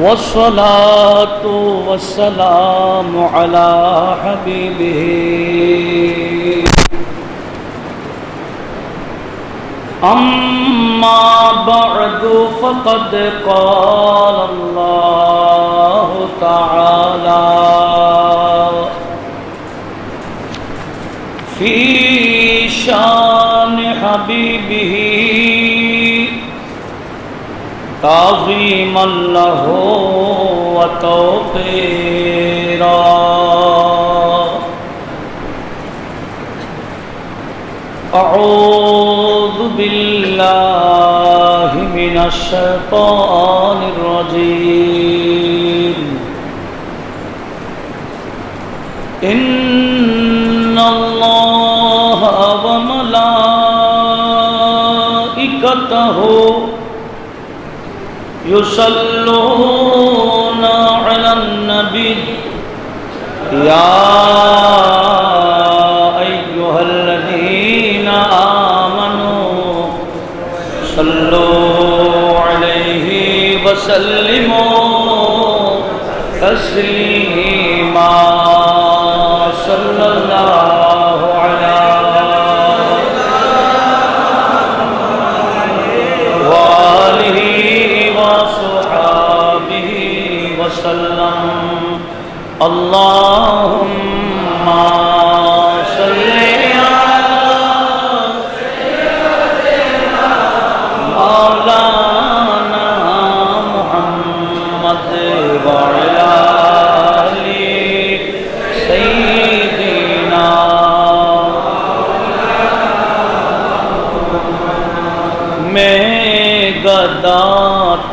والصلاة والسلام على حبيبه أما بعد فقد قال الله تعالى في شان حبيبه تعظيما له وتوقيرا أعوذ بالله من الشيطان الرجيم إن الله وملائكته يصلون على النبي يا أيها الذين آمنوا صلوا عليه وسلموا تسليما صلى الله على وآله وصحبه وسلم اللهم صل على سيدنا مولانا محمد وعلى آل سيدنا میں گدا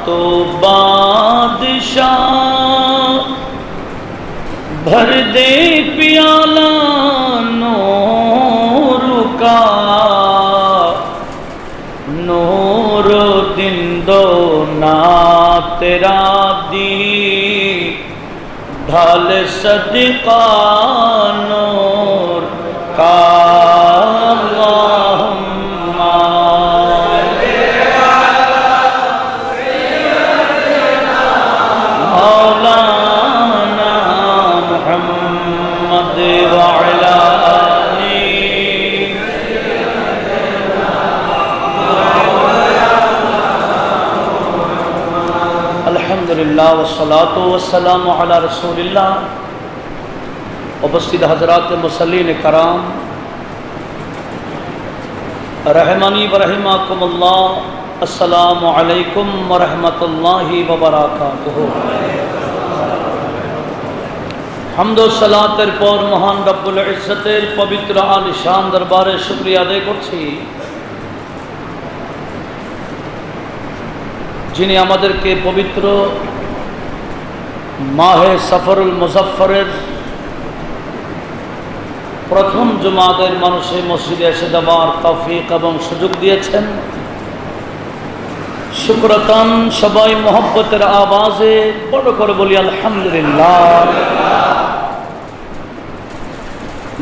تو بادشاہ بھر دے پیالہ نور کا نور دن دو نا تیرا دی ڈھال صدقہ نور کا الحمدللہ والصلاة والسلام علی رسول اللہ. وبسطید حضرات مسلین کرام رحمانی ورحمکم اللہ، السلام علیکم ورحمۃ اللہ وبرکاتہ. حمد و সালাতের পর মহান রব্বুল ইজ্জতের পবিত্র আলিশান দরবারে শুকরিয়া আদায় করছি যিনি আমাদেরকে পবিত্র মাহে সফরুল মুজফফরের প্রথম জুমাদের মানুষে মসজিদে এসে যাওয়ার তৌফিক এবং সুযোগ দিয়েছেন। শুকরাতান সবাই মোহব্বতের আওয়াজে বড় করে বলি আলহামদুলিল্লাহ।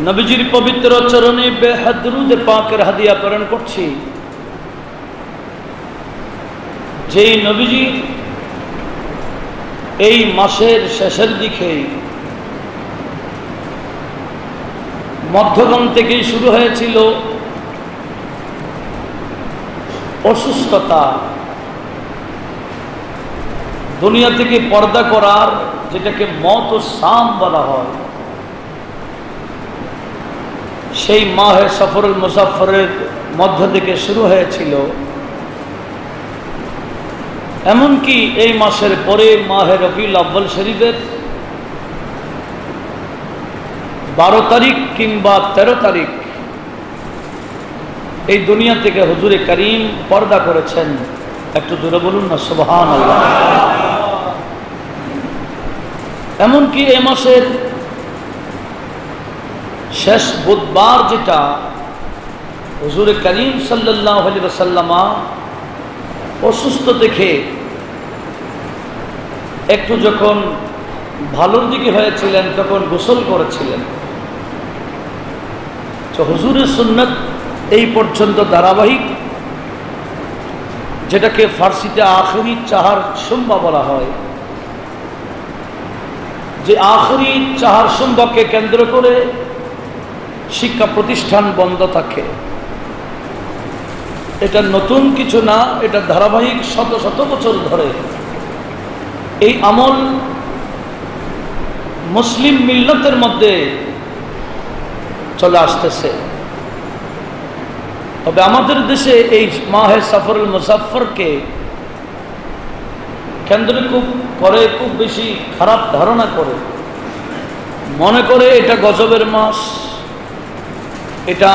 নবীজির পবিত্র চরণে বেহাদ দুরূদ পাকের হাদিয়া প্রেরণ করছি, যেই নবীজি এই মাসের শেষের দিকে মধ্যগণ থেকেই শুরু হয়েছিল অসুস্থতা, দুনিয়া থেকে পর্দা করার, যেটাকে মত ও সাম বলা হয়, সেই মাহে সফরুল মুজফফরের মধ্য থেকে শুরু হয়েছিল। এমনকি এই মাসের পরে মাহে রবিউল আউয়াল শরীফের 12 তারিখ কিংবা 13 তারিখ এই দুনিয়া থেকে হুজুরে করিম পর্দা করেছেন। একটু জোরে বলুন না সুবহানাল্লাহ। এমনকি এই মাসের শেষ বুধবার, যেটা হুজুরে করিম সাল্লাল্লাহু আলাইহি ওয়াসাল্লাম অসুস্থ দেখে একটু যখন ভালোর দিকে হয়েছিলেন তখন গোসল করেছিলেন। তো হুজুরের সুন্নাত এই পর্যন্ত ধারাবাহিক, যেটাকে ফার্সিতে আখেরি চাহার সুম্বা বলা হয়, যে আখেরি চাহার সুম্বাকে কেন্দ্র করে শিক্ষা প্রতিষ্ঠান বন্ধ থাকে। এটা নতুন কিছু না, এটা ধারাবাহিক শত শত বছর ধরে এই আমল মুসলিম মিল্লাতের মধ্যে চলে আসতেছে। তবে আমাদের দেশে এই মাহে সফরুল মুজাফফরকে কেন্দ্র খুব বেশি খারাপ ধারণা করে, মনে করে এটা গজবের মাস, এটা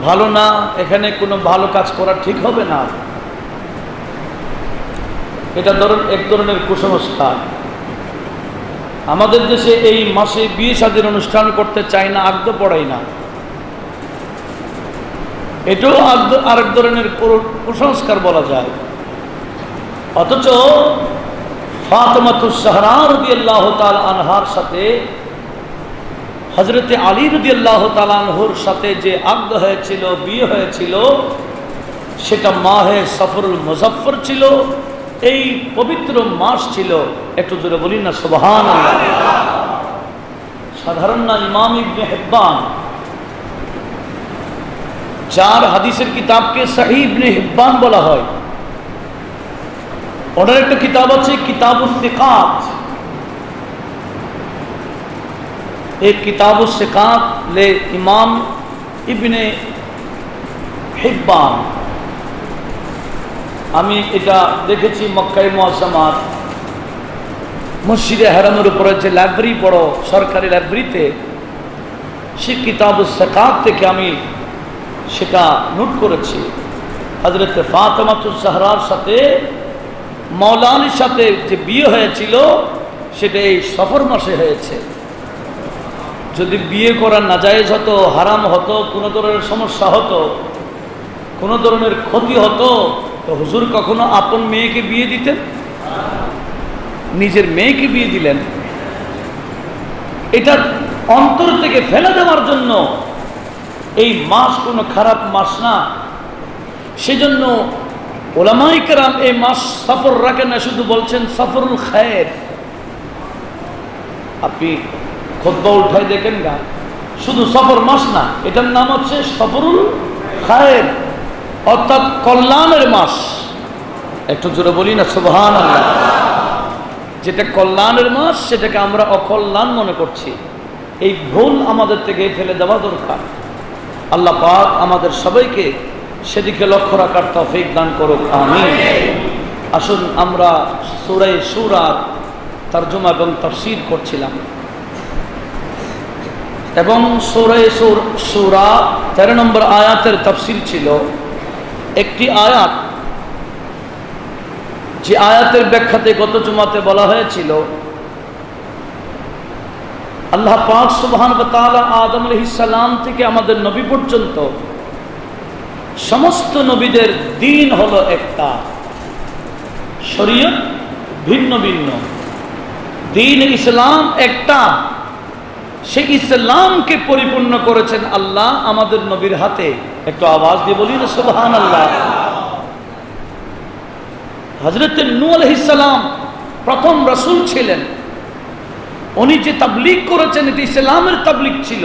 ভালো না, এখানে কোনো ভালো কাজ করা ঠিক হবে না। এটা এক ধরনের কুসংস্কার। আমাদের দেশে এই মাসে বিয়ে শাদীর অনুষ্ঠান করতে চায় না, আগ্রহ পড়ায় না, এটাও আরেক ধরনের কুসংস্কার বলা যায়। অথচ ফাতেমাতুজ জাহরা রাদিয়াল্লাহু তাআলা আনহার সাথে হযরতে আলী রাদিয়াল্লাহু তাআলা আনহুর সাথে যে আকদ হয়েছিল, বিয়ে হয়েছিল, সেটা মাহে সফরুল মুজাফফর ছিল, এই পবিত্র মাস ছিল। একটু জোরে বলি না সুবহানাল্লাহ। সাধারণ না, ইমাম ইবনে হিব্বান, যার হাদিসের কিতাবকে সহিহ ইবনে হিব্বান বলা হয়, ওনার একটা কিতাব আছে কিতাবুস সিকাত। এই কিতাবুস সিকাত লে ইমাম ইবনে হিব্বান। আমি এটা দেখেছি মক্কায়ে মুআজ্জামার মসজিদে হারামের উপরে যে লাইব্রেরি, বড় সরকারি লাইব্রেরিতে, সেই কিতাবুস সিকাত থেকে আমি সেটা নোট করেছি। হযরত ফাতেমাতুজ জাহরার সাথে মাওলা আলীর সাথে যে বিয়ে হয়েছিল, সেটা এই সফর মাসে হয়েছে। যদি বিয়ে করা নাজায়েজ হতো, হারাম হতো, কোনো ধরনের সমস্যা হতো, কোনো ধরনের ক্ষতি হতো, তো হুজুর কখনো আপন মেয়েকে বিয়ে দিতেন? নিজের মেয়েকে বিয়ে দিলেন। এটা অন্তর থেকে ফেলে দেওয়ার জন্য এই মাস কোনো খারাপ মাস না। সেজন্য উলামায়ে কেরাম এই মাস সফর রাখেন না, শুধু বলছেন সফরুল খায়ের। আপনি খুতবা উঠাই দেখেন না, শুধু সফর মাস না, এটার নাম হচ্ছে সফরুল খায়ের, অর্থাৎ কল্যাণের মাস। একটু জোরে বলি না সুবহানাল্লাহ। যেটা কল্যাণের মাস, সেটাকে আমরা অকল্যাণ মনে করছি। এই ভুল আমাদের থেকে ফেলে দেওয়া দরকার। আল্লাহ পাক আমাদের সবাইকে সেদিকে লক্ষ্য রাখার তৌফিক দান করুক, আমিন। আসুন, আমরা সূরা শূরা তরজমা এবং তাফসীর করছিলাম, এবং সূরা শূরা 13 নম্বর আয়াতের তাফসীর ছিল। একটি আয়াত, যে আয়াতের ব্যাখ্যাতে গত জুমাতে বলা হয়েছিল, আল্লাহ পাক সুবহানাহু ওয়া তাআলা আদম আলাইহিস সালাম থেকে আমাদের নবী পর্যন্ত সমস্ত নবীদের দ্বীন হলো একটা, শরীয়ত ভিন্ন ভিন্ন, দ্বীন ইসলাম একটা। সেই ইসলামকে পরিপূর্ণ করেছেন আল্লাহ আমাদের নবীর হাতে। একটু আওয়াজ দিয়ে বলি না সুবহানাল্লাহ। হযরত নূহ আলাইহিস সালাম প্রথম রাসূল ছিলেন। উনি যে তাবলীগ করেছেন, এটি ইসলামের তাবলীগ ছিল।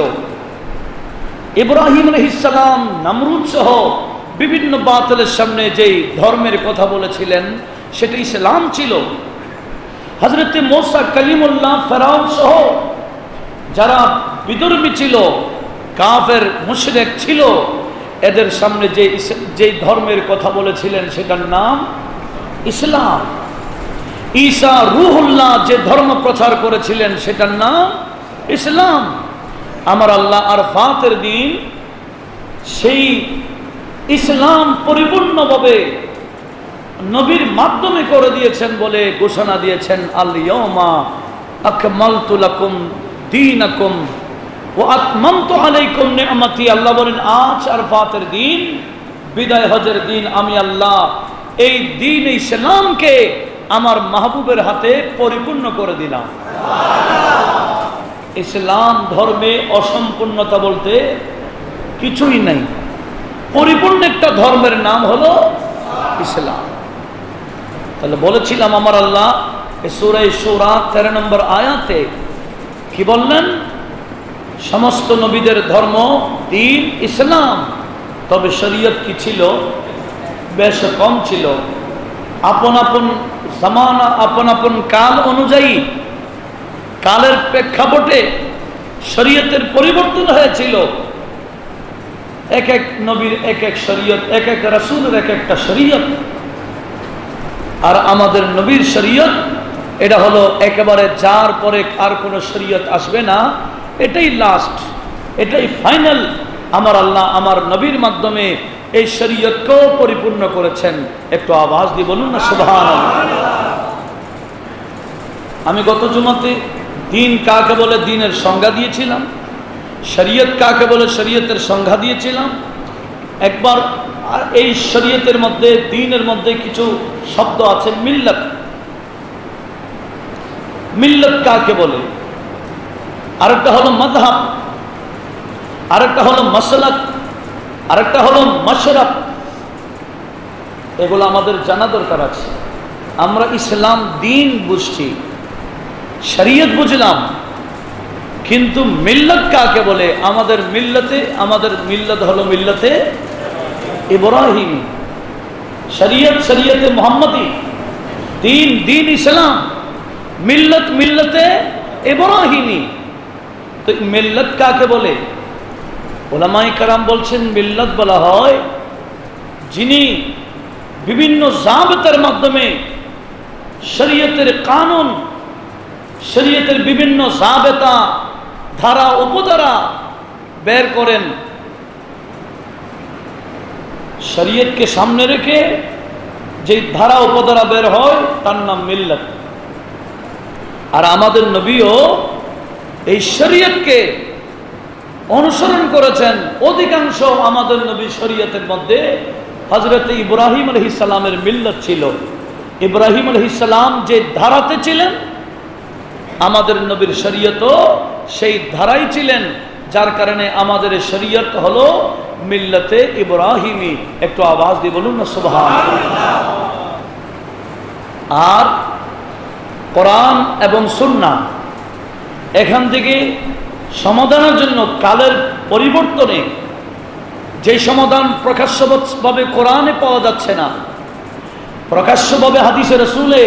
ইব্রাহিম আলাইহিস সালাম নমরুদ সহ বিভিন্ন বাতিলের সামনে যেই ধর্মের কথা বলেছিলেন, সেটা ইসলাম ছিল। হযরত মূসা কালিমুল্লাহ, ফেরাউন সহ যারা বিধর্মী ছিল, কাফের মুশরিক ছিল, এদের সামনে যে ধর্মের কথা বলেছিলেন, সেটার নাম ইসলাম। ঈসা রূহুল্লাহ যে ধর্ম প্রচার করেছিলেন, সেটার নাম ইসলাম। আমার আল্লাহ আরফাতের দিন সেই ইসলাম পরিপূর্ণভাবে নবীর মাধ্যমে করে দিয়েছেন বলে ঘোষণা দিয়েছেন, আল ইয়াউমা আকমালতু লাকুম দীনাকুম ওয়া আতমামতু আলাইকুম নি'মাতি। আল্লাহ বলেন, আজ আরফাতের দিন, বিদায় হজের দিন, আমি আল্লাহ এই দ্বীন ইসলামকে আমার মাহবুবের হাতে পরিপূর্ণ করে দিলাম। ইসলাম ধর্মে অসম্পূর্ণতা বলতে কিছুই নাই। পরিপূর্ণ একটা ধর্মের নাম হলো ইসলাম। তাহলে বলেছিলাম আমার আল্লাহ সূরা শূরা 13 নম্বর আয়াতে কি বললেন? সমস্ত নবীদের ধর্ম দ্বীন ইসলাম, তবে শরীয়ত কি ছিল? বেশ কম ছিল। আপন আপন জামানা, আপন আপন কাল অনুযায়ী, কালের প্রেক্ষাপটে শরীয়তের পরিবর্তন হয়েছিল। এক এক নবীর এক এক শরীয়ত, এক এক রাসূলের এক একটা শরীয়ত। আর আমাদের নবীর শরীয়ত এটা হলো একেবারে যার পরে আর কোনো শরীয়ত আসবে না, এটাই লাস্ট, এটাই ফাইনাল। আমার আল্লাহ আমার নবীর মাধ্যমে এই শরীয়তকেও পরিপূর্ণ করেছেন। একটু আওয়াজ দিয়ে বলুন না সুবহানাল্লাহ। আমি গত জুমাতে দিন কাকে বলে দিনের সংজ্ঞা দিয়েছিলাম, শরীয়ত কাকে বলে শরীয়তের সংজ্ঞা দিয়েছিলাম। একবার এই শরীয়তের মধ্যে, দ্বীনের মধ্যে কিছু শব্দ আছে। মিল্লাত, মিল্লাত কাকে বলে? আরেকটা হলো মাযহাব, আরেকটা হলো মাসলাক, আরেকটা হলো মাশরাব। এগুলো আমাদের জানা দরকার আছে। আমরা ইসলাম দ্বীন বুঝছি, শরীয়ত বুঝলাম, কিন্তু মিল্লাত কাকে বলে? আমাদের মিল্লাত হলো মিল্লাতে ইব্রাহিম। শরীয়ত শরীয়তে মুহাম্মদী, দ্বীন দ্বীন ইসলাম, মিল্লাত মিল্লাতে ইব্রাহিমী। তো মিল্লাত কাকে বলে? উলামায়ে কেরাম বলছেন মিল্লাত বলা হয় যিনি বিভিন্ন জাবতার মাধ্যমে শরীয়তের কানুন, শরীয়তের বিভিন্ন জাবেতা, ধারা উপধারা বের করেন, শরীয়তকে সামনে রেখে যে ধারা উপধারা বের হয় তার নাম মিল্লাত। আর আমাদের নবীও এই শরীয়তকে অনুসরণ করেছেন। অধিকাংশ আমাদের নবী শরীয়তের মধ্যে হযরত ইব্রাহিম আলাইহিস সালামের মিল্লাত ছিল। ইব্রাহিম আলাইহিস সালাম যে ধারাতে ছিলেন, আমাদের নবীর শরীয়তও সেই ধারাই ছিলেন, যার কারণে আমাদের শরীয়ত হলো মিল্লাতে ইব্রাহিমী। একটু আওয়াজ দিয়ে বলুন না সুবহানাল্লাহ। আর কোরআন এবং সুন্নাহ, এখান থেকে সমাধানের জন্য কালের পরিবর্তনে যে সমাধান প্রকাশ্যভাবে কোরআনে পাওয়া যাচ্ছে না, প্রকাশ্যভাবে হাদিসে রাসূলে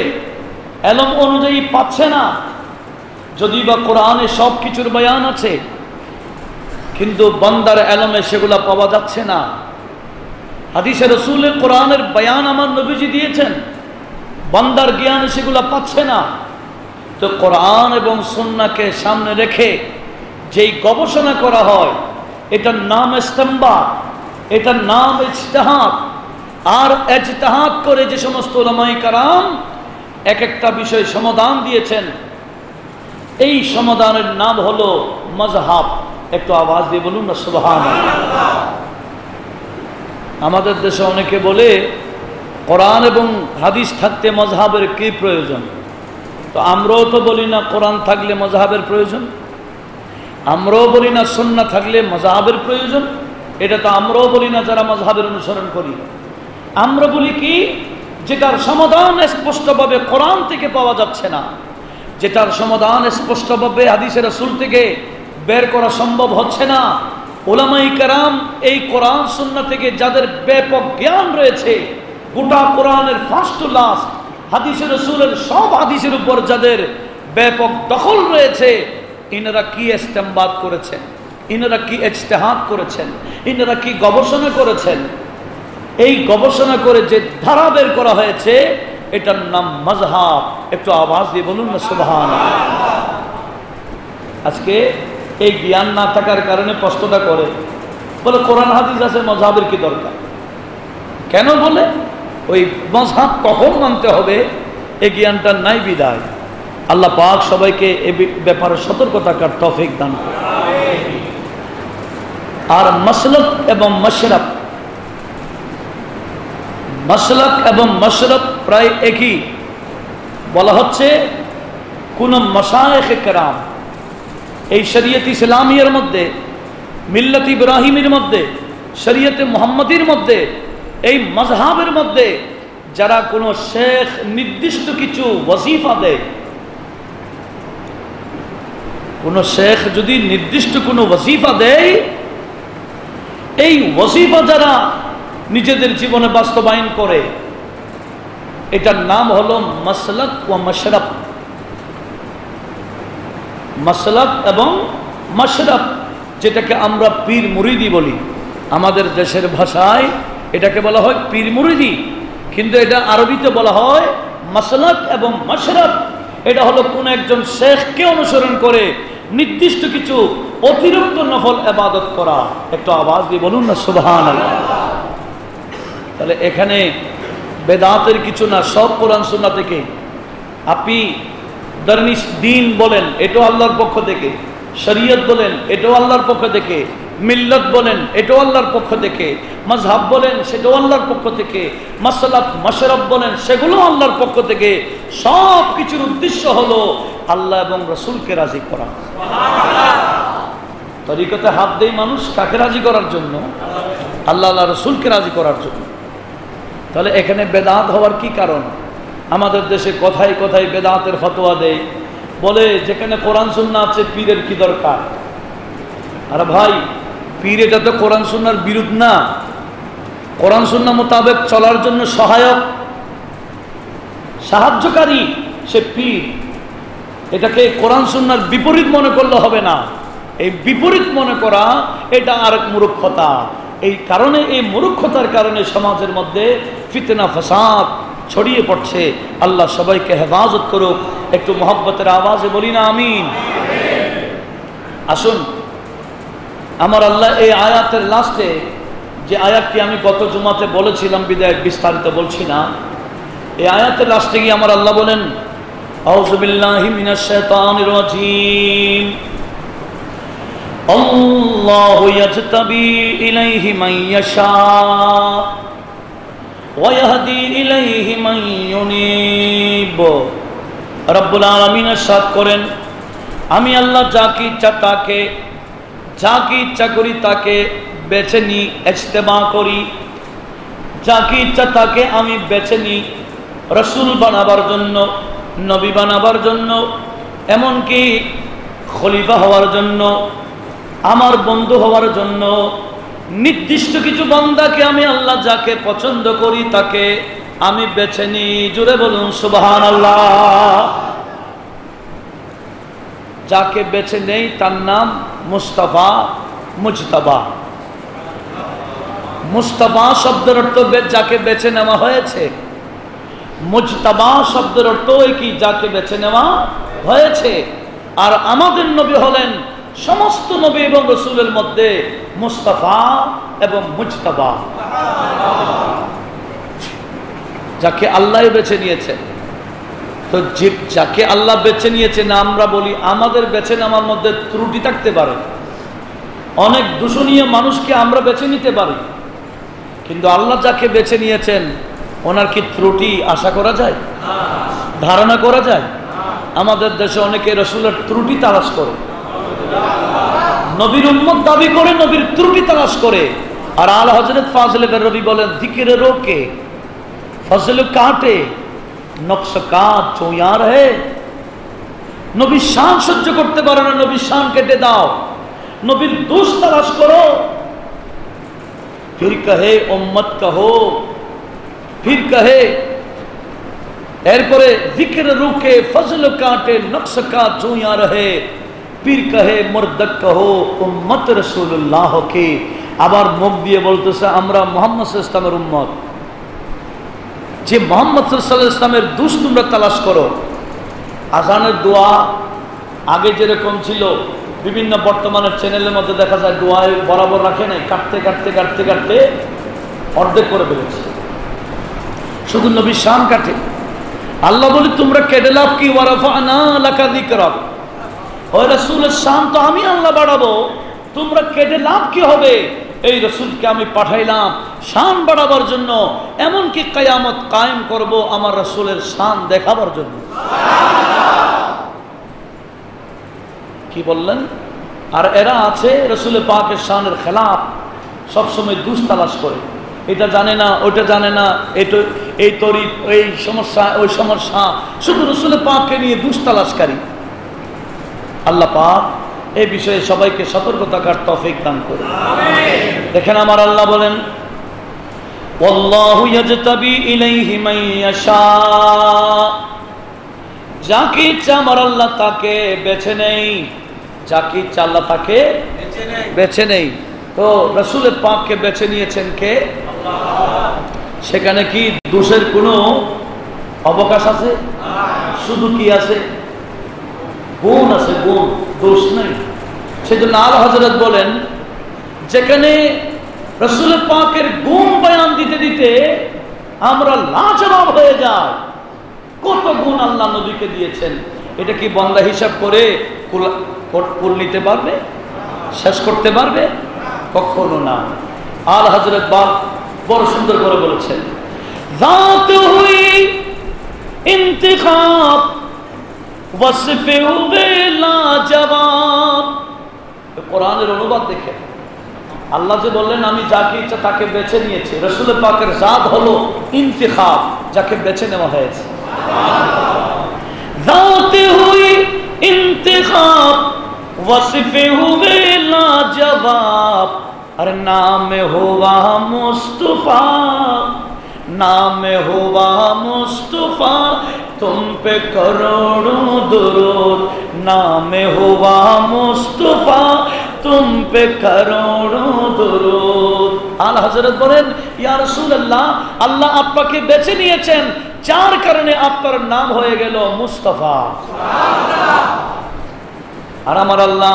এলম অনুযায়ী পাচ্ছে না, যদি বা কোরআনে সব কিছুর বয়ান আছে, কিন্তু বান্দার এলমে সেগুলা পাওয়া যাচ্ছে না। হাদিসে রাসূলে কোরআনের বয়ান আমার নবীজি দিয়েছেন, বান্দার জ্ঞানে সেগুলা পাচ্ছে না। তো কোরআন এবং সুন্নাহকে সামনে রেখে যেই গবেষণা করা হয়, এটার নাম ইস্তেমবাত, এটার নাম ইজতিহাদ। আর ইজতিহাদ করে যে সমস্ত উলামায়ে কেরাম এক একটা বিষয় সমাধান দিয়েছেন, এই সমাধানের নাম হলো মাযহাব। একটু আওয়াজ দিয়ে বলুন না সুবহানাল্লাহ। আমাদের দেশে অনেকে বলে কোরআন এবং হাদিস থাকতে মাযহাবের কি প্রয়োজন? তো আমরাও তো বলি না কোরআন থাকলে মাযহাবের প্রয়োজন, আমরাও বলি না সুন্নাহ থাকলে মাযহাবের প্রয়োজন। এটা তো আমরাও বলি না যারা মাযহাবের অনুসরণ করি। আমরা বলি কি, যেটার সমাধান স্পষ্টভাবে কোরআন থেকে পাওয়া যাচ্ছে না, যেটার সমাধান স্পষ্টভাবে হাদিসের রাসূল থেকে বের করা সম্ভব হচ্ছে না, উলামায়ে কেরাম এই কোরআন সুন্নাহ থেকে যাদের ব্যাপক জ্ঞান রয়েছে, গোটা কোরআনের ফার্স্ট টু লাস্ট হাদিসের রাসূলের সব হাদিসের উপর যাদের ব্যাপক দখল রয়েছে, ইনারা কি ইস্তেমবাত করেছেন, ইনারা কি ইজতিহাদ করেছেন, ইনারা কি গবেষণা করেছেন, এই গবেষণা করে যে ধারা বের করা হয়েছে এটার নাম মাযহাব। একটু আওয়াজ দিয়ে বলুন না সুবহানাল্লাহ। আজকে এই জ্ঞান না থাকার কারণে প্রশ্নটা করে, বলে কোরআন হাদিস আছে, মাযহাবের কি দরকার? কেন বলে? ওই মাযহাব কখন মানতে হবে এই জ্ঞানটা নাই বিদায়। আল্লাহ পাক সবাইকে এই ব্যাপারে সতর্ক থাকার তৌফিক দান করুন। আর মাসলাক এবং মাশরাব, মাসলাক এবং মাশরাব প্রায় একই। বলা হচ্ছে কোন মাশায়েখে কেরাম এই শরীয়ত ইসলামিয়ার মধ্যে, মিল্লাত ইব্রাহিমের মধ্যে, শরীয়তে মুহাম্মদীর মধ্যে, এই মাযহাবের মধ্যে যারা কোনো শেখ নির্দিষ্ট কিছু ওয়াজিফা দেয়, কোন শেখ যদি নির্দিষ্ট কোনো ওয়াজিফা দেয়, এই ওয়াজিফা যারা নিজেদের জীবনে বাস্তবায়ন করে, এটার নাম হলো মাসলাক ওয়া মাশরাব। মাসলাক এবং মাশরাব, যেটাকে আমরা পীর মুরিদি বলি। আমাদের দেশের ভাষায় এটাকে বলা হয় পীর মুরিদি, কিন্তু এটা আরবিতে বলা হয় মাসলাক এবং মাশরাব। এটা হলো কোন একজন শেখকে অনুসরণ করে নির্দিষ্ট কিছু অতিরিক্ত নফল ইবাদত করা। একটু আওয়াজ দিয়ে বলুন না সুবহানাল্লাহ। তাহলে এখানে বেদাতের কিছু না, সব কোরআন সুন্নাহ থেকে। আপনি দরনিস দিন বলেন, এটাও আল্লাহর পক্ষ থেকে। শরীয়ত বলেন, এটাও আল্লাহর পক্ষ থেকে। মিল্লত বলেন, এটাও আল্লাহর পক্ষ থেকে। মাযহাব বলেন, সেটাও আল্লাহর পক্ষ থেকে। মাসলাক মাশরাব বলেন, সেগুলো আল্লাহর পক্ষ থেকে। সব কিছুর উদ্দেশ্য হলো আল্লাহ এবং রাসূলকে রাজি করা। তরিকতে হাত দেয় মানুষ কাকে রাজি করার জন্য? আল্লাহ আল্লাহ রাসূলকে রাজি করার জন্য। তাহলে এখানে বেদাত হওয়ার কি কারণ? আমাদের দেশে কথায় কথায় বেদাতের ফতোয়া দেয়, বলে যেখানে কোরআন সুন্নাহ আছে পীরের কি দরকার? আরে ভাই, পীর এটা তো কোরআন সুন্নাহর বিরুদ্ধ না, কোরআন সুন্নাহ মোতাবেক চলার জন্য সহায়ক, সাহায্যকারী, সে পীর। এটাকে কোরআন সুন্নাহর বিপরীত মনে করলে হবে না। এই বিপরীত মনে করা এটা আরেক মূর্খতা। এই কারণে, এই মূর্খতার কারণে সমাজের মধ্যে ফিতনা ফাসাদ ছড়িয়ে পড়ছে। আল্লাহ সবাইকে হেফাজত করুক। একটু মহব্বতের আওয়াজে বলি না আমিন। আসুন, আমার আল্লাহ এই আয়াতের লাস্টে যে আয়াতটি আমি গত জুমাতে বলেছিলাম, বিদায় বিস্তারিত বলছি না, এই আয়াতের লাস্টে গিয়ে আমার আল্লাহ বলেন, আউযু বিল্লাহি মিনাশ শাইতানির রাজীম, আল্লাহু ইয়াজতাবি ইলাইহি মান ইয়াশা ওয়া ইয়াহদি ইলাইহি মান ইউনিব। রব্বুল আলামিন ইরশাদ করেন, আমি আল্লাহ যাকে ইচ্ছা তাকে, যাকে ইচ্ছা করি তাকে বেছে নিই, ইজতেবা করি। যাকে ইচ্ছা তাকে আমি বেছে নিই রাসূল বানাবার জন্য, নবী বানাবার জন্য, এমনকি খলিফা হওয়ার জন্য, আমার বন্ধু হওয়ার জন্য। নির্দিষ্ট কিছু বান্দাকে আমি আল্লাহ যাকে পছন্দ করি তাকে আমি বেছে নিই। জুড়ে বলুন সুবহানাল্লাহ। যাকে বেছে নেই তার নাম মুস্তাফা, মুজতাবা। মুস্তাফা শব্দের অর্থ যাকে বেছে নেওয়া হয়েছে। মুজতাবা শব্দের অর্থ কি? যাকে বেছে নেওয়া হয়েছে। আর আমাদের নবী হলেন সমস্ত নবী এবং রাসূলের মধ্যে মুস্তাফা এবং মুজতাবা, যাকে আল্লাহ বেছে নিয়েছেন। তো যাকে আল্লাহ বেছে নিয়েছেন, আমরা বলি আমাদের বেছে নেওয়ার মধ্যে ত্রুটি থাকতে পারে। অনেক দূষণীয় মানুষকে আমরা বেছে নিতে পারি, কিন্তু আল্লাহ যাকে বেছে নিয়েছেন ওনার কি ত্রুটি আশা করা যায়? ধারণা করা যায়? আমাদের দেশে অনেকে রাসূলের ত্রুটি তালাশ করে, নবীর উম্মত দাবি করে, নবীর ত্রুটি তালাশ করে। আর আলা হযরত ফাজলে বেরলভী বলেন, জিকিরে রোকে ফজল কাটে নকশ কাট চোয়া রহে। নবীর শান সহ্য করতে পারো না, নবীর শান কেটে দাও। নবীর দোষ তালাশ করো, ফির কহে উম্মত কহো, ফির কহে। এরপরে জিকির রুকে ফজল কাটে নকশ কাট চোয়া রহে, পীর কহে মুরদক কহো উম্মত রাসূলুল্লাহ কে। আবার মুখ দিয়ে বলতেছে আমরা মুহাম্মদ সাল্লাল্লাহু আলাইহি ওয়াসাল্লামের উম্মত। যে মুহাম্মদ সাল্লাল্লাহু আলাইহি ওয়াসাল্লামের দোষ তোমরা তালাশ করো। আজানের দোয়া আগে যেরকম ছিল, বিভিন্ন বর্তমানের চ্যানেলের মধ্যে দেখা যায় দোয়ায় বরাবর রাখে নাই, কাটতে কাটতে কাটতে কাটতে অর্ধেক করে ফেলেছে, শুধু নবীর শান কাটে। আল্লাহ বলি তোমরা কেটে লাভ কি? ওয়ারাফা'না লাকা যিকরাক। ওই রাসূলের শান তো আমি আল্লাহ বাড়াবো, তোমরা কেটে লাভ কি হবে? এই রাসূলকে আমি পাঠাইলাম শান বাড়াবার জন্য, এমনকি কিয়ামত কায়েম করব আমার রাসূলের শান দেখাবার জন্য। কি বললেন? আর এরা আছে রাসূল পাকের শানের খেলাফ, সবসময় দুষ তালাশ করে। এটা জানে না, ওইটা জানে না, এই তরি, এই সমস্যা, ওই সমস্যা, শুধু রসুল পাককে নিয়ে দুষ্টালাশকারী। আল্লাহ পাক এই বিষয়ে সবাইকে সতর্ক থাকার তৌফিক দান করুন। দেখেন আমার আল্লাহ বলেন, ওয়াল্লাহু ইয়াজতাবি ইলাইহি মান ইয়াশা, যাকে ইচ্ছা আমার আল্লাহ তাকে বেছে নেই, যাকে ইচ্ছা আল্লাহ তাকে বেছে নেই। তো রাসূল পাককে বেছে নিয়েছেন কে? আল্লাহ। সেখানে কি দোষের কোনো অবকাশ আছে? শুধু কি আছে? গুণ আছে, গুণ, দোষ নাই। সেজন্য আলা হযরত বলেন, যেখানে রাসূল পাকের গুণ বয়ান দিতে দিতে আমরা লাজবাব হয়ে যাই, কত গুণ আল্লাহ নবীকে দিয়েছেন, এটা কি বান্দা হিসাব করে কুল নিতে পারবে, শেষ করতে পারবে? কখনো না। আলা হযরত বড় সুন্দর করে বলেছেন, জাত হুই ইন্তিখাব ওয়াসফে হুয়ে লাজবাব। কোরআনের অনুবাদ দেখেন, আল্লাহ যে বললেন আমি যাকে ইচ্ছা তাকে বেছে নিয়েছি, রাসূল পাকের জাত হলো ইন্তিখাব, যাকে বেছে নেওয়া হয়েছে। জাত হুই ইন্তিখাব ওয়াসফে হুয়ে লাজবাব, আর নামে হুয়া মুস্তফা, नाम हुआ मुस्तफा तुम पे करोड़ों दुरूद, नाम हुआ मुस्तफा तुम पे करोड़ों दुरूद। आला हजरत बोलेन, या রাসূলুল্লাহ, আল্লাহ আপনাকে বেছে নিয়েছেন, যার কারণে আপনার নাম হয়ে গেল মুস্তাফা। সুবহানাল্লাহ। আর আমার আল্লাহ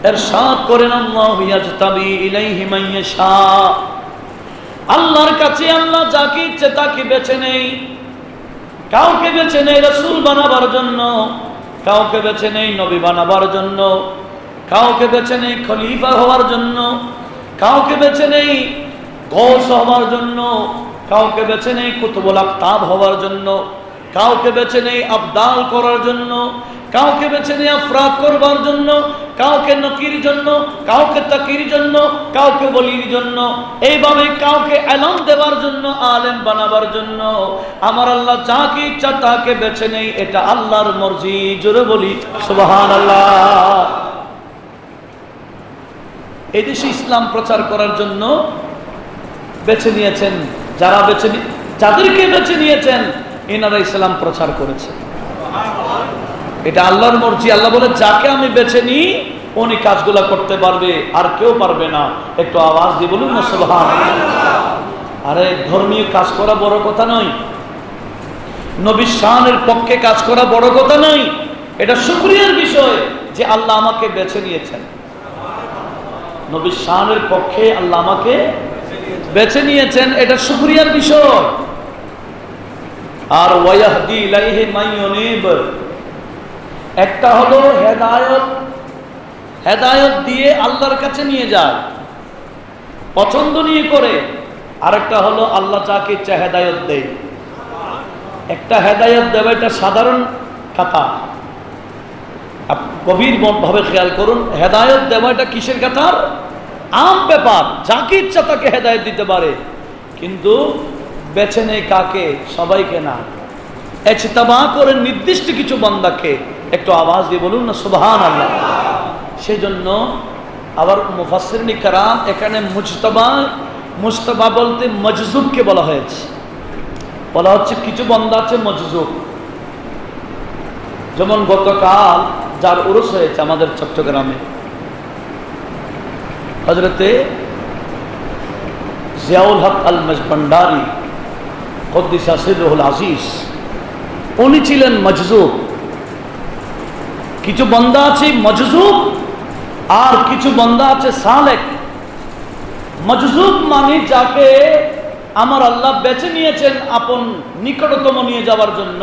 ইরশাদ করেন, আল্লাহু ইয়াজতাবি ইলাইহি মান ইয়াশা, আল্লাহর কাছে আল্লাহ যাকে ইচ্ছে তাকে বেছে নেই। কাউকে বেছে নেই রাসূল বানাবার জন্য, কাউকে বেছে নেই নবী বানাবার জন্য, কাউকে বেছে নেই খলিফা হওয়ার জন্য, কাউকে বেছে নেই গৌস হওয়ার জন্য, কাউকে বেছে নেই কুতুবুল আকতাব হওয়ার জন্য, কাউকে বেছে নেই আবদাল করার জন্য, কাউকে বেছে নেই আফরাদ করবার জন্য, কাউকে নকির জন্য, কাউকে তাকির জন্য, কাউকে বলির জন্য, এইভাবে কাউকে এলান দেওয়ার জন্য, আলেম বানাবার জন্য। আমার আল্লাহ যাকে ইচ্ছা তাকে বেছে নেই, এটা আল্লাহর মর্জি। জোরে বলি সুবহানাল্লাহ। এই দেশে ইসলাম প্রচার করার জন্য বেছে নিয়েছেন যারা, যাদেরকে বেছে নিয়েছেন এনারা ইসলাম প্রচার করেছে। এটা আল্লাহর মর্জি। আল্লাহ বলে, যাকে আমি বেছে নিই উনি কাজগুলা করতে পারবে, আর কেউ পারবে না। একটু আওয়াজ দিয়ে বলুন না সুবহানাল্লাহ। আরে ধর্মীয় কাজ করা বড় কথা নয়, নবীর শানের পক্ষে কাজ করা বড় কথা নয়, এটা শুকরিয়ার বিষয় যে আল্লাহ আমাকে বেছে নিয়েছেন। নবীর শানের পক্ষে আল্লাহ আমাকে বেছে নিয়েছেন, এটা শুকরিয়ার বিষয়। আর ওয়াহদি ইলাইহি মান ইউনিব, একটা হলো হেদায়েত, হেদায়েত দিয়ে আল্লাহর কাছে নিয়ে যায়, পছন্দ নিয়ে করে। আরেকটা হলো আল্লাহ যাকে ইচ্ছা হেদায়েত দেয়। একটা হেদায়েত দেওয়া এটা সাধারণ কথা, গভীর ভাবে খেয়াল করুন। হেদায়েত দেওয়া এটা কিসের কাতার? আম ব্যাপার, যাকে ইচ্ছা তাকে হেদায়েত দিতে পারে, কিন্তু বেছে নেই কাকে? সবাইকে না, ইজতিবা করেন নির্দিষ্ট কিছু বান্দাকে। একটু আওয়াজ দিয়ে বলুন না সুবহানাল্লাহ। সেই জন্য আবার মুফাসসিরিন কিরাম এখানে মুজতবা বলতে মজজুবকে বলা হয়েছে। বলা হচ্ছে কিছু বান্দা আছে মজজুব, যেমন গতকাল যার উরুস হয়েছে আমাদের চট্টগ্রামে, হযরতে জিয়াউল হক আল মাজভান্ডারি কুদ্দিসা সিররুল আজিজ, উনি ছিলেন মজজুব। কিছু বান্দা আছে মজজুব, আর কিছু বান্দা আছে সালেক। মজজুব মানে যাকে আমার আল্লাহ বেছে নিয়েছেন আপন নিকটতম নিয়ে যাওয়ার জন্য,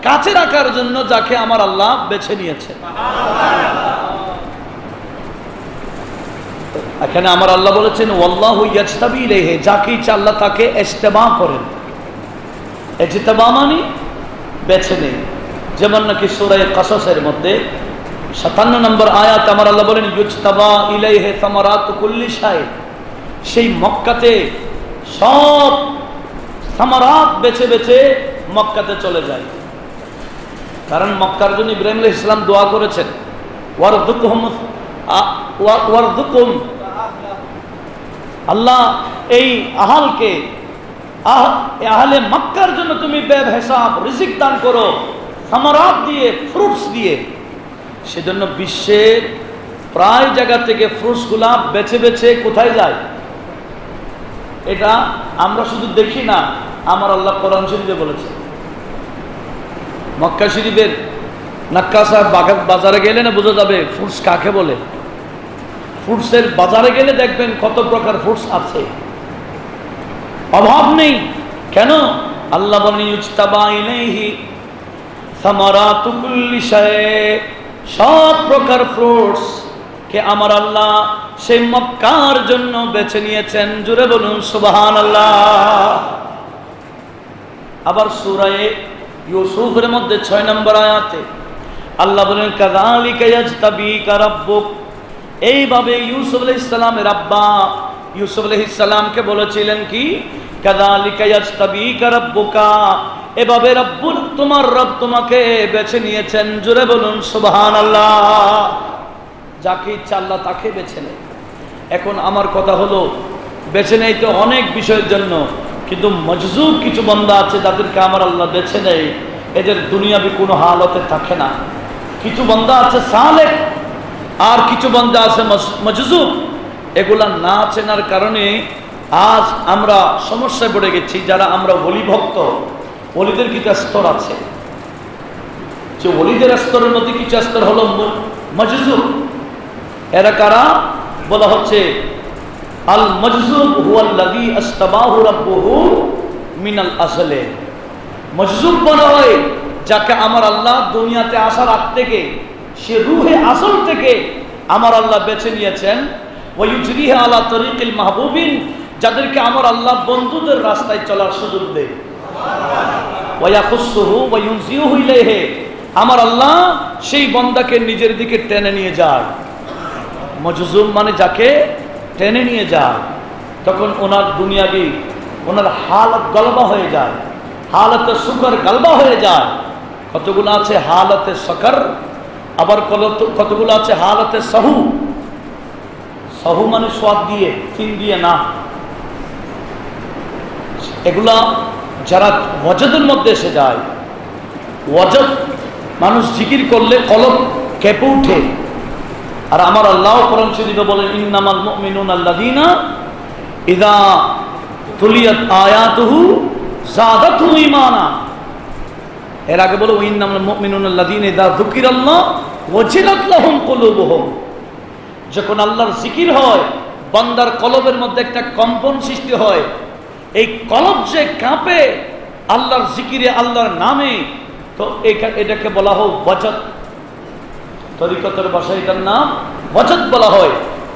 কাছে রাখার জন্য, যাকে আমার আল্লাহ বেছে নিয়েছেন। এখানে আমার আল্লাহ বলেছেন ওয়াল্লাহু ইয়াজতাবি ইলাইহি, যাকে ইচ্ছা আল্লাহ তাকে ইজতিবা করেন। ইজতিবা মানে বেছে নেই। যেমন নাকি সূরা কাসাসের মধ্যে 57 নম্বর আয়াত আমার আল্লাহ বলেন ইউজতাবা ইলাইহি সামারাতু কুল্লি শাই। সেই মক্কাতে সব সামারাত বেছে বেছে মক্কাতে চলে যায়। কারণ মক্কার জন্য ইব্রাহিম আলাইহিস সালাম দোয়া করেছেন, ওয়ারযুকহুম, আল্লাহ এই আহলকে আহলে মক্কার জন্য তুমি বেহিসাব রিজিক দান করো, সামারাত দিয়ে, ফ্রুটস দিয়ে। সেজন্য বিশ্বের প্রায় জায়গা থেকে ফ্রুটসগুলা বেছে বেছে কোথায় যায়, এটা আমরা শুধু দেখি না, আমার আল্লাহ কোরআন শরীফে বলেছে। মক্কা শরীফের নাক্কা সাহেব বাজারে গেলে না বোঝা যাবে ফ্রুটস কাকে বলে। ফ্রুটসের বাজারে গেলে দেখবেন কত প্রকার ফ্রুটস আছে, অভাব নেই। কেন? আল্লাহ বলেন ইউজতাবা ইলাইহি সামারাতু কুল্লি শাই, সব প্রকার ফ্রুটস কে আমার আল্লাহ সেই মক্কার জন্য বেছে নিয়েছেন। জুড়ে বলুন সুবহানাল্লাহ। আবার সূরা ইউসুফের মধ্যে 6 নম্বর আয়াতে আল্লাহ বলেন কাযালিকা ইয়াজতাবিকা রাব্বুক, এইভাবে ইউসুফ আলাইহিস সালামের আব্বা ইউসুফ আলাইহিস সালামকে বলেছিলেন কি, কাযালিকা ইয়াজতাবিকা রাব্বুকা, এভাবে রব্বুল তোমার রব তোমাকে বেছে নিয়েছেন। জোরে বলুন সুবহানাল্লাহ। যাকে ইচ্ছা আল্লাহ তাকে বেছে নেয়। এখন আমার কথা হলো, বেছে নেই তো অনেক বিষয়ের জন্য, কিন্তু মজজুব কিছু বান্দা আছে যাদেরকে আমার আল্লাহ বেছে নেয়, এদের দুনিয়াবি কোনো হালতে থাকে না। কিছু বান্দা আছে সালেহ, আর কিছু বান্দা আছে মজজুব। এগুলা না চেনার কারণে আজ আমরা সমস্যায় পড়ে গেছি। যারা আমরা ওলি ভক্ত, ওলিদের কিছু স্তর আছে, যে ওলিদের স্তরের মধ্যে কিছু স্তর হলো মজজুব। এরা কারা? বলা হচ্ছে আল মজজুব হুয়াল্লাযী আস্তাবাহু রাব্বুহু মিনাল আসলে। মজজুব বলা হয় যাকে আমার আল্লাহ দুনিয়াতে আসার আগ থেকে, সে রূহে আসল থেকে আমার আল্লাহ বেছে নিয়েছেন। ওয়া ইউজরিহা আলা তরিকিল মাহবুবিন, যাদেরকে আমার আল্লাহ বন্ধুদের রাস্তায় চলার সুযোগ দেয়। ওয়া ইয়াখুসসুহু ওয়া ইউনজিউহু ইলাইহি, আমার আল্লাহ সেই বান্দাকে নিজের দিকে টেনে নিয়ে যায়। মজজুম মানে যাকে টেনে নিয়ে যায়, তখন ওনার দুনিয়াবি, ওনার হালত গলবা হয়ে যায়, হালতে শুকর গলবা হয়ে যায়। কতগুলো আছে হালতে শকর, আবার কতগুলো আছে হালতে সাহু। সাহু মানে স্বাদ দিয়ে, সিন দিয়ে না। এগুলা যারা ওয়াজদের মধ্যে এসে যায়, ওয়াজদ মানুষ জিকির করলে কলব কেঁপে উঠে। আর আমার আল্লাহ কোরআন শরীফে বলেন ইন্নামাল মুমিনুনা আল্লাযীনা ইযা তুলিয়াত আয়াতুহু যাদাতুহুম ঈমানা। এর আগে বলো ইন্নামাল মুমিনুনা আল্লাযীনা ইযা যুকিরাল্লাহ ওয়াজিলাত লাহুম কুলুবুহুম। যখন আল্লাহর জিকির হয়, বান্দার কলবের মধ্যে একটা কম্পন সৃষ্টি হয়। এই কলব যে কাঁপে আল্লাহর জিকিরে, আল্লাহর নামে, তো এটাকে বলা হয় ওয়াজদ। তরিকতের ভাষায় এটার নাম ওয়াজদ বলা হয়,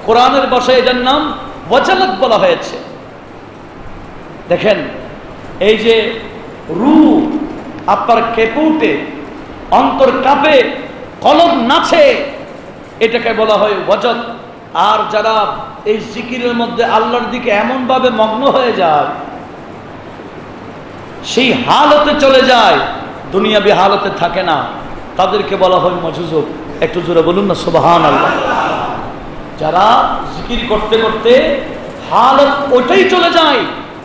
কোরআনের ভাষায় এটার নাম ওয়াজালাত বলা হয়েছে। দেখেন, এই যে রূহ আপনার কেঁপে উঠে, অন্তর কাঁপে, কলব নাচে, এটাকে বলা হয় ওয়াজদ। আর যারা এই জিকিরের মধ্যে আল্লাহর দিকে এমনভাবে মগ্ন হয়ে যায়, সেই হালতে চলে যায়, দুনিয়াবি হালতে থাকে না, তাদেরকে বলা হয় মজজুব। একটু জোরে বলুন না সুবহানাল্লাহ। যারা জিকির করতে করতে হালত ওইটাই চলে যায়,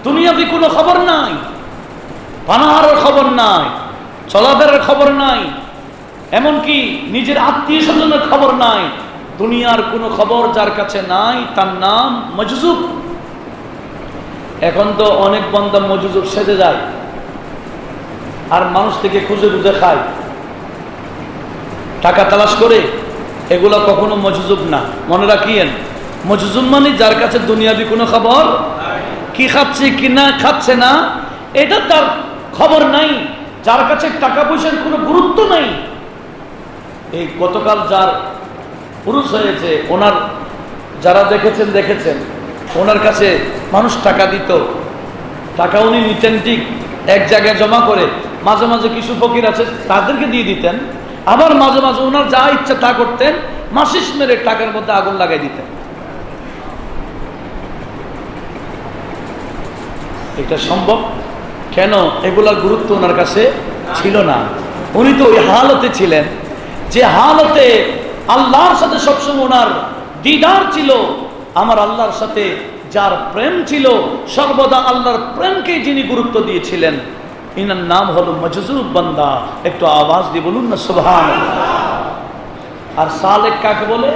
দুনিয়াবি কোনো খবর নাই, পানাহারের খবর নাই, চলাফেরার খবর নাই, এমনকি নিজের আত্মীয় স্বজনের খবর নাই, দুনিয়ার কোনো খবর যার কাছে নাই, তার নাম মজজুব। এখন তো অনেক বান্দা মজজুব সেজে যায়, আর মানুষ থেকে খুঁজে খুঁজে খায়, টাকা তালাশ করে। এগুলো কখনো মজজুব না, মনে রাখিয়েন। মজজুব মানে যার কাছে দুনিয়াবি কোনো খবর, কি খাচ্ছে কি না খাচ্ছে না এটা তার খবর নাই, যার কাছে টাকা পয়সার কোনো গুরুত্ব নাই। এই গতকাল যার পুরুষ হয়েছে, ওনার যারা দেখেছেন, ওনার কাছে মানুষ টাকা দিত, টাকা উনি নিতেন ঠিক, এক জায়গায় জমা করে, মাঝে মাঝে কিছু ফকির আছে তাদেরকে দিয়ে দিতেন, আবার মাঝে মাঝে ওনার যা ইচ্ছা তা করতেন, মাসিস মেরে টাকার মধ্যে আগুন লাগাই দিতেন। এটা সম্ভব? কেন? এগুলার গুরুত্ব ওনার কাছে ছিল না। উনি তো ওই হালতে ছিলেন যে হালতে আল্লাহর সাথে সবসময় ওনার দিদার ছিল। আমার আল্লাহর সাথে যার প্রেম ছিল, সর্বদা আল্লাহর প্রেমকে যিনি গুরুত্ব দিয়েছিলেন, ইনার নাম হলো মজজুব বান্দা। একটু আওয়াজ দিয়ে বলুন না সুবহানাল্লাহ। আর সালেক কাকে বলে?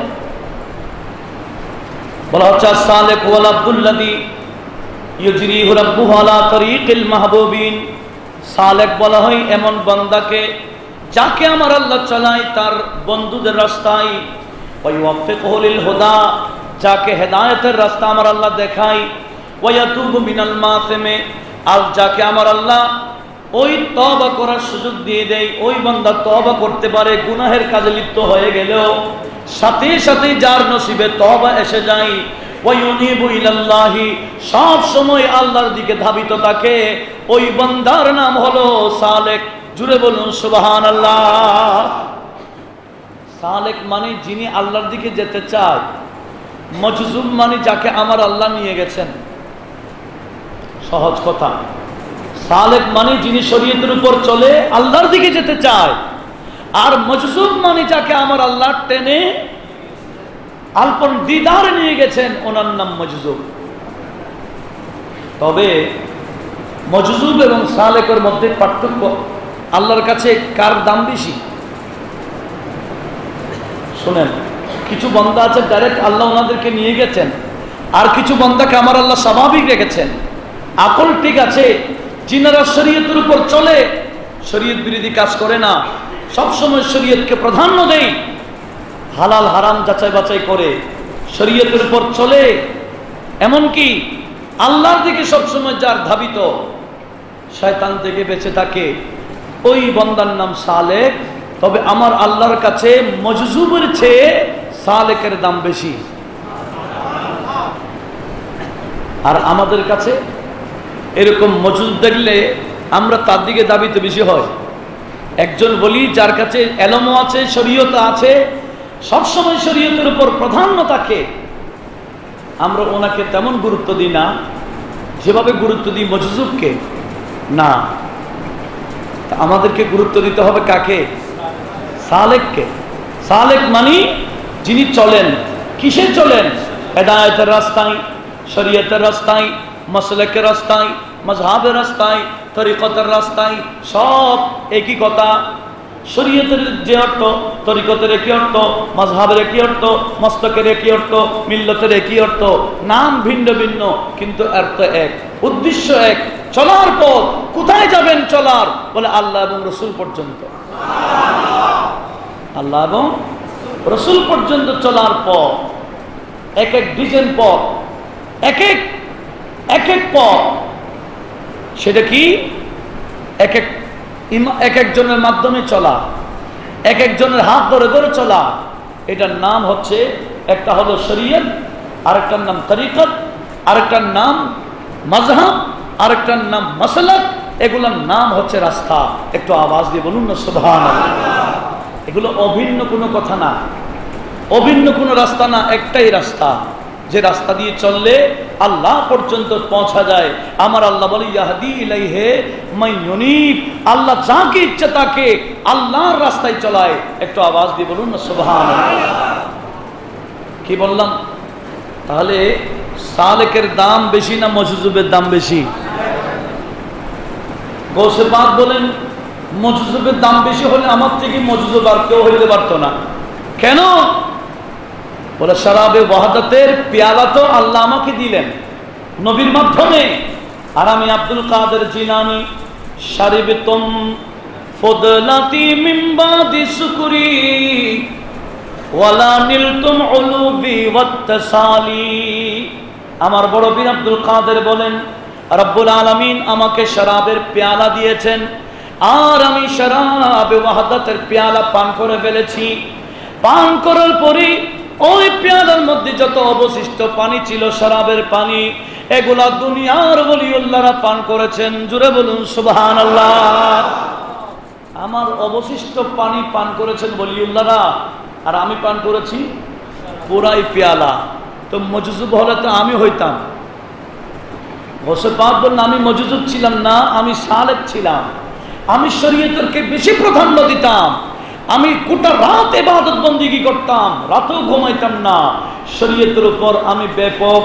বলা হচ্ছে সালেক ওয়াল আব্দুল্লাযী ইউজরিহু রাব্বুহু আলা তরিকিল মাহবুবিন। সালেক বলা হয় এমন বান্দাকে যাকে আমার আল্লাহ চালায় তার বন্ধুদের রাস্তায়। ওয়া ইউওয়াফিকুহু লিল হুদা, যাকে হেদায়েতের রাস্তা আমার আল্লাহ দেখায়। ওয়া ইয়াতুবু মিনাল মাসিমি, আর যাকে আমার আল্লাহ ওই তওবা করার সুযোগ দিয়ে দেয়, ওই বান্দা তওবা করতে পারে। গুনাহের কাজে লিপ্ত হয়ে গেলেও সাথে সাথে যার নসিবে তওবা এসে যায়। ওয়া ইউনিবু ইলাল্লাহি, সব সময় আল্লাহর দিকে ধাবিত থাকে, ওই বান্দার নাম হলো সালেক। জুড়ে বলুন সুবহানাল্লাহ। সালেক মানে যিনি আল্লাহর দিকে যেতে চায়। মজজুব মানে যাকে আমার আল্লাহ নিয়ে গেছেন। সহজ কথা। সালেক মানে যিনি শরীয়তের উপর চলে, আল্লাহর দিকে যেতে চায়। আর মজজুব মানে যাকে আমার আল্লাহ টেনে আলপন দিদার নিয়ে গেছেন, ওনার নাম মজজুব। তবে মজজুব এবং সালেকের মধ্যে পার্থক্য, আল্লাহর কাছে কার দাম বেশি? শুনেন, কিছু বান্দা আছে ডাইরেক্ট আল্লাহ ওনাদেরকে নিয়ে গেছেন, আর কিছু বান্দাকে আমার আল্লাহ স্বাভাবিক রেখেছেন। আকল ঠিক আছে, যিনারা শরীয়তের উপর চলে, শরীয়ত বিরোধী কাজ করে না, সবসময় শরীয়তকে প্রাধান্য দেয়, হালাল হারাম যাচাই বাছাই করে শরীয়তের উপর চলে, এমনকি আল্লাহর দিকে সবসময় যার ধাবিত, শয়তান থেকে বেঁচে থাকে, ওই বান্দার নাম সালেক। তবে আমার আল্লাহর কাছে মজজুবের চেয়ে সালেকের দাম বেশি। আর আমাদের কাছে এরকম মজজুব দেখলে আমরা তার দিকে দাবিতে বেশি হয়। একজন বলি যার কাছে এলমও আছে, শরীয়ত আছে, সবসময় শরীয়তের উপর প্রাধান্য থাকে, আমরা ওনাকে তেমন গুরুত্ব দিই না যেভাবে গুরুত্ব দিই মজজুবকে। না, আমাদেরকে গুরুত্ব দিতে হবে কাকে? সালেককে। সালেক মানে যিনি চলেন। কিসে চলেন? হেদায়েতের রাস্তায়, শরীয়তের রাস্তায়, মাসলাকের রাস্তায়, মাযহাবের রাস্তায়, তরিকতের রাস্তায়। সব একই কথা। শরীয়তের যে অর্থ, তরিকতের একই অর্থ, মাযহাবের একই অর্থ, মস্তকের একই অর্থ, মিল্লতের একই অর্থ। নাম ভিন্ন ভিন্ন, কিন্তু অর্থ এক, উদ্দেশ্য এক। চলার পথ কোথায় যাবেন? চলার বলে আল্লাহ এবং রসুল পর্যন্ত। আল্লাহ এবং রসুল পর্যন্ত চলার পথ এক এক ডিজাইন পথ, এক এক পথ। সেটা কি? এক একজনের মাধ্যমে চলা, এক একজনের হাত ধরে ধরে চলা। এটার নাম হচ্ছে, একটা হলো শরীয়ত, আরেকটার নাম তরিকত, আরেকটার নাম মাযহাব, আরেকটার নাম মাসলাক। এগুলোর নাম হচ্ছে রাস্তা। একটু আওয়াজ দিয়ে বলুন না সুবহানাল্লাহ। এগুলো অভিন্ন কোনো কথা না, অভিন্ন কোনো রাস্তা না, একটাই রাস্তা, যে রাস্তা দিয়ে চললে আল্লাহ পর্যন্ত পৌঁছা যায়। আমার আল্লাহ বলে ইয়াহদি ইলাইহি মান ইউনিব, আল্লাহ যাকে ইচ্ছা তাকে আল্লাহর রাস্তায় চলায়। একটু আওয়াজ দিয়ে বলুন না সুবহানাল্লাহ। কি বললাম? তাহলে সালেকের দাম বেশি না মজজুবের দাম বেশি? গৌসে পাক বলেন মজজুবের দাম বেশি হলে আমার থেকে মজজুব আর কেউ হইতে পারতো না। কেন? বলে শরাবে ওয়াহদাতের পেয়ালা তো আল্লাহ আমাকে দিলেন নবীর মাধ্যমে, আর আমি আব্দুল কাদের জিলানী শারিবতুম ফদলাতি মিন বাদি শুকরি ওয়ালা নিলতুম উলুবি ওয়াত্তাসালি। আমার বড় পীর আব্দুল কাদের বলেন রব্বুল আলামিন আমাকে শরাবের পেয়ালা দিয়েছেন, আর আমি শরাবে ওয়াহদাতের পেয়ালা পান করে ফেলেছি। পান করার পরে ওই পেয়ালার মধ্যে যত অবশিষ্ট পানি ছিল, শরাবের পানি, এগুলা দুনিয়ার ওলিউল্লাহরা পান করেছেন। জুড়ে বলুন সুবহানাল্লাহ। আমার অবশিষ্ট পানি পান করেছেন ওলিউল্লাহরা, আর আমি পান করেছি পুরাই পেয়ালা। তো মজজুব হলে তো আমি হইতাম। গৌসে পাক বললেন আমি মজজুব ছিলাম না, আমি সালেক ছিলাম। আমি শরীয়তকে বেশি প্রাধান্য দিতাম। আমি গোটা রাত ইবাদত বন্দেগী করতাম, রাতেও ঘুমাইতাম না। শরীয়তের উপর আমি ব্যাপক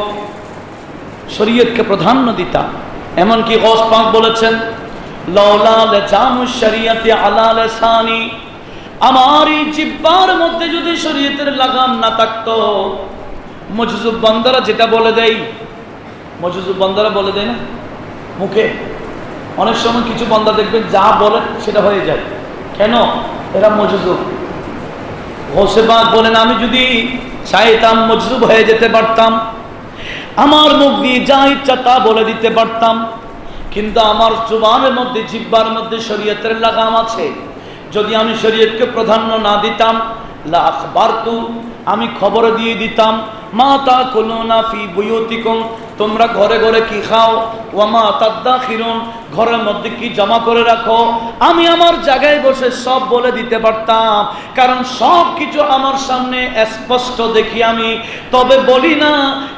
শরীয়তকে প্রাধান্য দিতাম। এমনকি গৌস পাক বলেছেন লাউলা লাজামু শরিয়তি আলা লিসানি, আমার এই জিহ্বার মধ্যে যদি শরীয়তের লাগাম না থাকতো, মজজুব বান্দারা যেটা বলে দেয়, মজজুব বান্দারা বলে দেয় না মুখে, অনেক সময় কিছু বান্দা দেখবেন যা বলে সেটা হয়ে যায়। কেন? এরা মজজুব। গৌসে পাক বলেন আমি যদি চাইতাম মজজুব হয়ে যেতে পারতাম, আমার মুখ দিয়ে যা ইচ্ছা তা বলে দিতে পারতাম, কিন্তু আমার জুবানের মধ্যে জিহ্বার মধ্যে শরীয়তের লাগাম আছে। যদি আমি শরীয়তকে প্রাধান্য না দিতাম, লা আখবারতু, আমি খবর দিয়ে দিতাম, মা তাকুলুনা ফি বুয়ুতিকুম, তোমরা ঘরে ঘরে কি খাও, ওয়া মা তাদাখিরুন, ঘরের মধ্যে কি জমা করে রাখো, আমি আমার জায়গায় বসে সব বলে দিতে পারতাম। কারণ সব কিছু আমার সামনে স্পষ্ট দেখি আমি, তবে বলি না,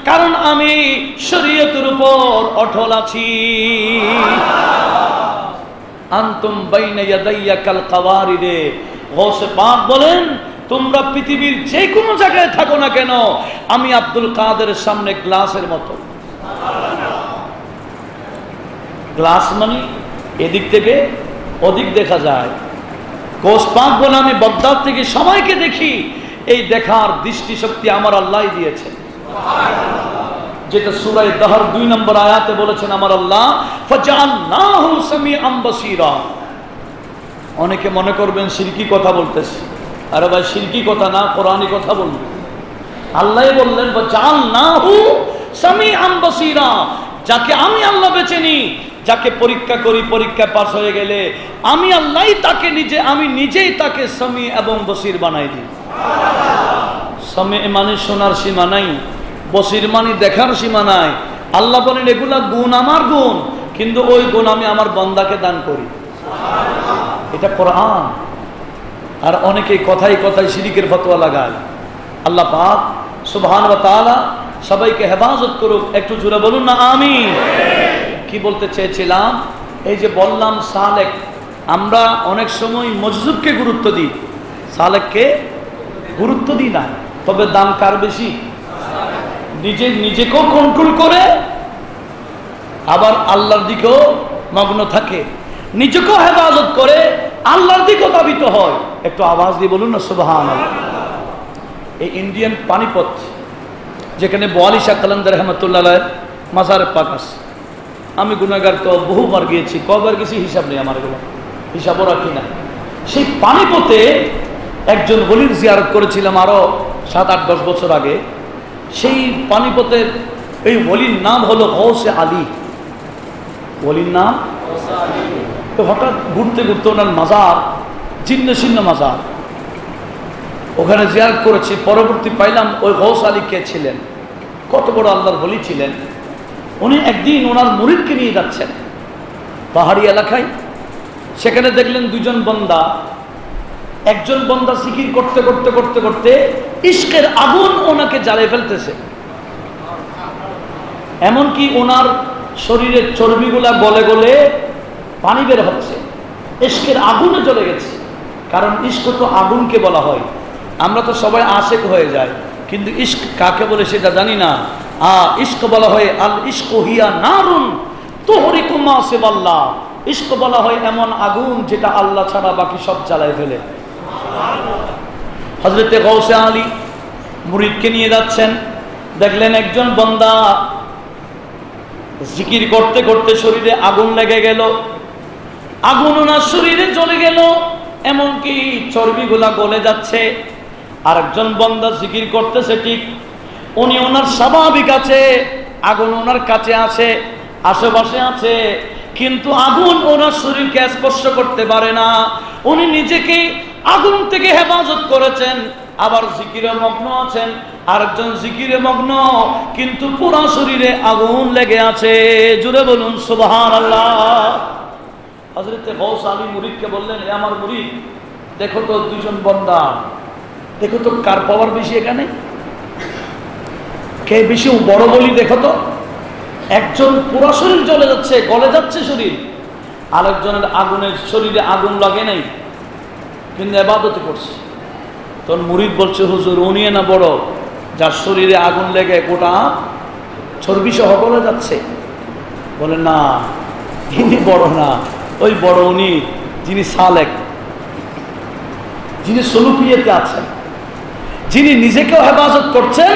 কারণ আমি শরীয়তের উপর অটল আছি। আনতুম বাইনা ইয়াদাইয়া কাল কাওয়ারিদে, গৌসে পাক বলেন তোমরা পৃথিবীর যে কোনো জায়গায় থাকো না কেন, আমি আব্দুল কাদেরের সামনে গ্লাসের মতো। গ্লাস মানে এদিক থেকে ওদিক দেখা যায়। গৌস পাক বলে আমি বাগদাদ থেকে সবাইকে দেখি, এই দেখার দৃষ্টিশক্তি আমার আল্লাহ দিয়েছে, যেটা সূরা দাহর 2 নম্বর আয়াতে বলেছেন আমার আল্লাহ ফাজআলনাহু সামিআন বাসীরা। অনেকে মনে করবেন শিরকি কথা বলতেছে, আরে ভাই শিরকি কথা না, কোরআনী কথা বলবেন। আল্লাহ বললেন ফাজআলনাহু সামিআন বাসীরা, যাকে আমি আল্লাহ বেছে নিই, যাকে পরীক্ষা করি, পরীক্ষা পাস হয়ে গেলে আমি আল্লাহ তাকে আমি নিজেই তাকে সামি এবং বসির বানাই দিই। সামি মানে শোনার সীমা নাই, বসির মানে দেখার সীমা নাই। আল্লাহ বলেন এগুলা গুণ আমার গুণ, কিন্তু ওই গুণ আমি আমার বান্দাকে দান করি। এটা কোরআন। আর অনেকে কথায় কথায় শিরকের ফতোয়া লাগায়। আল্লাহ পাক সুবহান ওয়া তাআলা সবাইকে হেফাজত করুক। একটু জোরে বলুন না আমিন। কি বলতে চেয়েছিলাম, এই যে বললাম সালেক, আমরা অনেক সময় মজজুবকে গুরুত্ব দিই, সালেককে গুরুত্ব দিই না। তবে দাম কার বেশি? নিজেকেও কন্ট্রোল করে, আবার আল্লাহর দিকেও মগ্ন থাকে, নিজেকেও হেফাজত করে, আল্লাহর দিকেও ধাবিত হয়। একটু আওয়াজ দিয়ে বলুন না সুবহানাল্লাহ। এই ইন্ডিয়ান পানিপথ, যেখানে বোয়ালি শাহ কালান্দার রহমতুল্লাহ মাজারে পাক আছে, আমি গুনাহগার তো বহুবার গিয়েছি, কবার গেছি হিসাব নেই আমার, এগুলো হিসাবও রাখি না। সেই পানিপথে একজন ওলির জিয়ারত করেছিলাম আরো 7-8-10 বছর আগে। সেই পানিপথের এই ওলির নাম হলো গৌসে আলী। ওলির নাম তো হঠাৎ ঘুরতে ঘুরতে ওনার মাজার, ছিন্ন ছিন্ন মাজার, ওখানে জিয়ারত করেছি। পরবর্তী পাইলাম ওই গৌস আলী কে ছিলেন, কত বড় আল্লাহর ওলি ছিলেন। উনি একদিন ওনার মুরিদকে নিয়ে যাচ্ছেন পাহাড়ি এলাকায়। সেখানে দেখলেন দুজন বান্দা, একজন বান্দা জিকির করতে করতে করতে করতে ইশকের আগুন ওনাকে জ্বালিয়ে ফেলতেছে। এমনকি ওনার শরীরের চর্বিগুলা গলে গলে পানি বের হচ্ছে, ইশকের আগুনে জ্বলে গেছে। কারণ ইশক তো আগুনকে বলা হয়। আমরা তো সবাই আশেক হয়ে যায়, কিন্তু ইশক কাকে বলে সেটা জানি না। ইশক বলা হয় আল ইশকু হিয়া নারুন তুহরিকু মা সিওয়াল্লাহ। ইশক বলা হয় এমন আগুন যেটা আল্লাহ ছাড়া বাকি সব জ্বালায় ফেলে। হযরতে গৌসে আলী মুরিদকে নিয়ে যাচ্ছেন, দেখলেন একজন বান্দা জিকির করতে করতে শরীরে আগুন লেগে গেল, আগুন ওনার শরীরে জ্বলে গেল, এমনকি চর্বিগুলা গলে যাচ্ছে। আরেকজন বান্দা জিকির করতেছে, ঠিক উনি ওনার স্বাভাবিক আছে, আগুন ওনার কাছে আছে, আশেপাশে আছে, কিন্তু আগুন ওনার শরীরকে স্পর্শ করতে পারে না। উনি নিজেকে আগুন থেকে হেফাজত করেছেন, আবার জিকিরে মগ্ন আছেন। আরেকজন জিকিরে মগ্ন, কিন্তু পুরো শরীরে আগুন লেগে আছে। জুড়ে বলুন সুবহানাল্লাহ। হযরতে গৌস আলী মুরিদকে বললেন, এ আমার মুরিদ, দেখো তো দুজন বান্দা, দেখো তো কার পাওয়ার বেশি, এখানে কে বেশি বড় বলি দেখো তো। একজন পুরো শরীর জ্বলে যাচ্ছে, গলে যাচ্ছে শরীর, আরেকজনের আগুনের শরীরে আগুন লাগে নাই, কিন্তু ইবাদত করছে। তখন মুরিদ বলছে, হুজুর উনি না বড়, যার শরীরে আগুন লেগে গোটা চর্বি সহ গলে যাচ্ছে? বলে না, ইনি বড় না, ওই বড় উনি যিনি সালেক, যিনি সুলুকিয়াতে আছেন, যিনি নিজেকেও হেফাজত করছেন,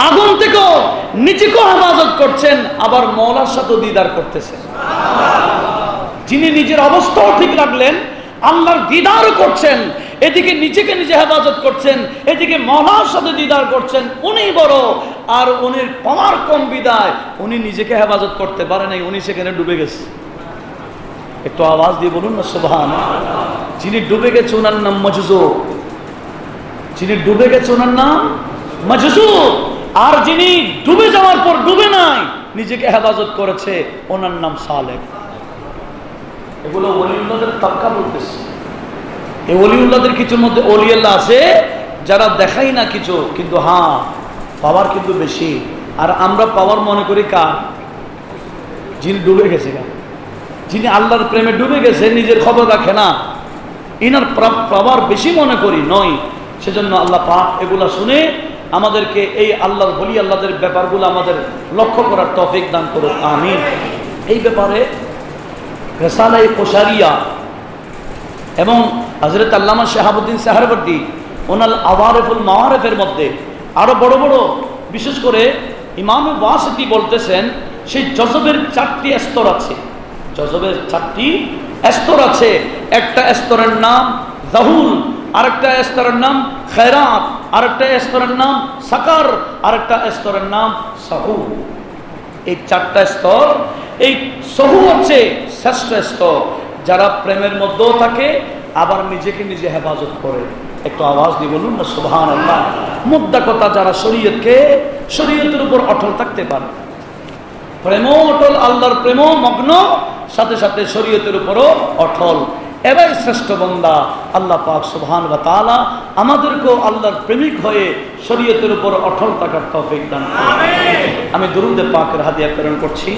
আগুন থেকেও নিজেকেও হেফাজত করছেন, আবার মওলার সাথে দিদার করতেছেন। যিনি নিজের অবস্থাও ঠিক রাখলেন, আল্লাহর দিদারও করছেন, এদিকে নিজেকে নিজে হেফাজত করছেন, এদিকে মওলার সাথে দিদার করছেন, উনি বড়। আর উনির পাওয়ার কম বিদায় উনি নিজেকে হেফাজত করতে পারে নাই, উনি সেখানে ডুবে গেছে। একটু আওয়াজ দিয়ে বলুন না সুবহানাল্লাহ। যিনি ডুবে গেছে ওনার নাম মাজজুব, যিনি ডুবে গেছে ওনার নাম মাজজুব। আর যিনি ডুবে যাওয়ার পর ডুবে নাই, নিজেকে হেফাজত করেছে, ওনার নাম সালেক। এগুলো ওলিউল্লাহদের তাবকা বলতেছে। এই ওলিউল্লাহদের কিছুর মধ্যে ওলিয়াল্লাহ আছে যারা দেখাই না কিছু, কিন্তু হ্যাঁ পাওয়ার কিন্তু বেশি। আর আমরা পাওয়ার মনে করি কার? যিনি ডুবে গেছে, যিনি আল্লাহর প্রেমে ডুবে গেছে, নিজের খবর রাখে না, ইনার পাওয়ার বেশি মনে করি নয়। সেজন্য আল্লাহ পাক এগুলা শুনে আমাদেরকে এই আল্লাহর বলি আল্লাহদের ব্যাপারগুলো আমাদের লক্ষ্য করার তৌফিক দান করুন, আমিন। এই ব্যাপারে রিসালায়ে কোশারিয়া এবং হযরত আল্লামা শাহাবুদ্দিন সাহারবর্দী ওনাল আওয়ারিফুল মাওয়ারিফের মধ্যে আরো বড় বড়, বিশেষ করে ইমাম ওয়াসিতি বলতেছেন, সেই জজবের 4টি স্তর আছে। জজবের 4টি স্তর আছে। একটা স্তরের নাম যাহুল, আরেকটা স্তরের নাম খেরাত, আরেকটা স্তরের নাম সাকার, আরেকটা স্তরের নাম সাহু। এই 4টা স্তর। এই সাহু হচ্ছে শ্রেষ্ঠ স্তর, যারা প্রেমের মধ্যেও থাকে আবার নিজেকে নিজে হেফাজত করে। একটু আওয়াজ দিয়ে বলুন না সুবহানাল্লাহ। মুদ্রা কথা, যারা শরীয়তের উপর অটল থাকতে পারে, প্রেমও অটল, আল্লাহর প্রেমও মগ্ন, সাথে সাথে শরীয়তের উপরও অটল, এরাই শ্রেষ্ঠ বান্দা। আল্লাহ পাক সুবহান ওয়া তাআলা আমাদেরকেও আল্লাহর প্রেমিক হয়ে শরীয়তের উপর অটল থাকার তৌফিক দান করুন। আমি দুরূদে পাকের হাদিয়া প্রেরণ করছি।